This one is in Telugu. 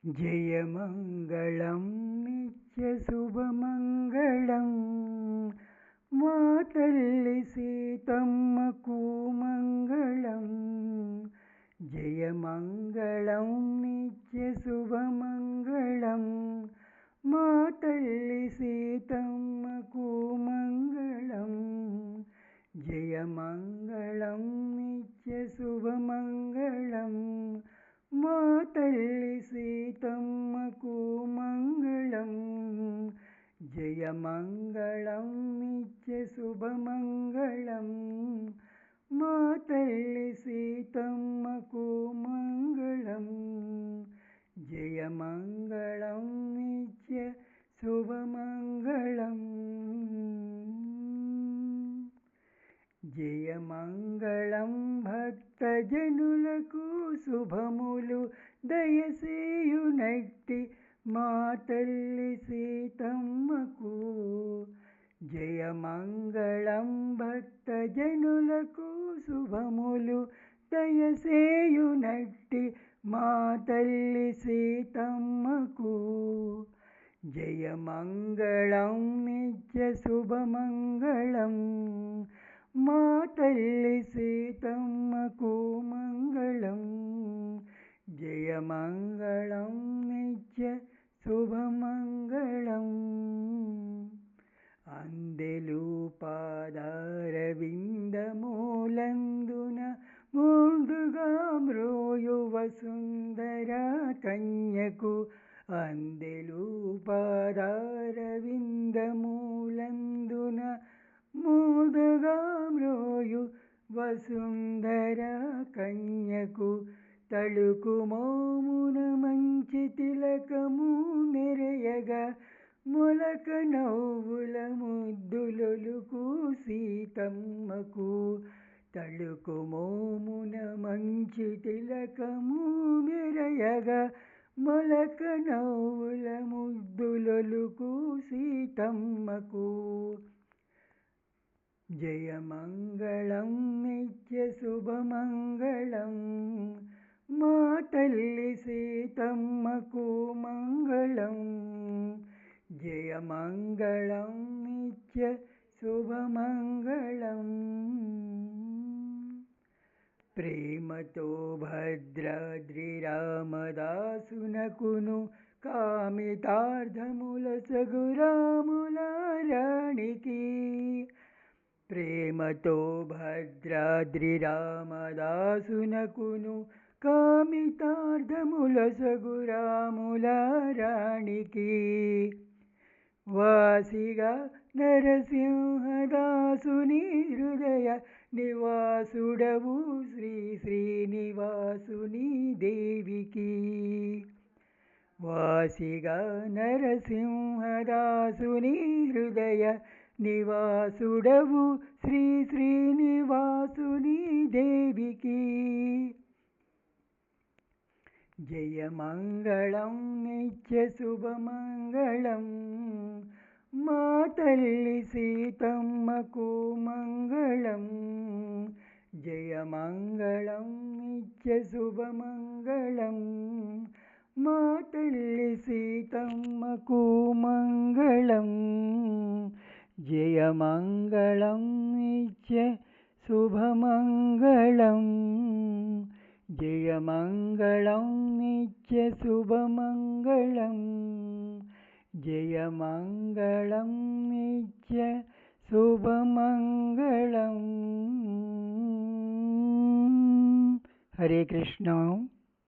జయమంగళం నిత్యశుభమంగళం మా తల్లి సీతమ్మకు మంగళం. జయమంగళం నిత్యశుభమంగళం మా తల్లి సీతమ్మకు మంగళం. జయమంగళం నిత్యశుభమంగళం మా తల్లి సీతమ్మకు మంగళం. జయమంగళం నిత్యశుభమంగళం మా తల్లి సీతమ్మకు మంగళం. జయమంగళం నిత్యశుభమంగళం. జయమంగళం భక్తజనులకు శుభములు దయసేయునట్టి మా తల్లి సీతమ్మకు. జయమంగళం భక్తజనులకు శుభములు దయసేయునట్టి మా తల్లి సీతమ్మకు. జయమంగళం నిత్యశుభమంగళం మా తల్లి సీతమ్మకు మంగళం. జయమంగళం నిత్యశుభమంగళం. అందెలు పాదారవిందమూలందున ముందుగా మ్రోయు వసుంధర కన్యకు. అందెలు పాదారవిందమూలందున ముందుగా మ్రోయు వసుంధర కన్యకు. తళుకు మోమున మంచి తిలకము మెరయగా మొలక నవ్వుల ముద్దులొలుకు సీతమ్మకు. తళుకు మోమున మంచి తిలకము మెరయగా మొలక నవ్వుల ముద్దులొలుకు సీతమ్మకు. జయమంగళం నిత్యశుభమంగళం మా తల్లి సీతమ్మకు మంగళం. జయమంగళం నిత్యశుభమంగళం. ప్రేమతో భద్రాద్రి రామదాసునకును కామితార్థముల సగురాముల రాణికి. ప్రేమతో భద్రాద్రి రామదాసునకును కామితార్థముల సగురాముల రాణికి. వాసిగా నరసింహదాసుని హృదయ నివాసుడవు శ్రీ శ్రీనివాసుని దేవికి. వాసిగా నరసింహదాసుని హృదయ నివాసుడవు శ్రీ శ్రీనివాసుని దేవికి. జయమంగళం నిత్యశుభమంగళం మా తల్లి సీతమ్మకు మంగళం. జయమంగళం నిత్యశుభమంగళం మా తల్లి సీతమ్మకు మంగళం. జయమంగళం నిత్యశుభమంగళం. జయమంగళం నిత్యశుభమంగళం. జయమంగళం నిత్యశుభమంగళం. హరే కృష్ణ.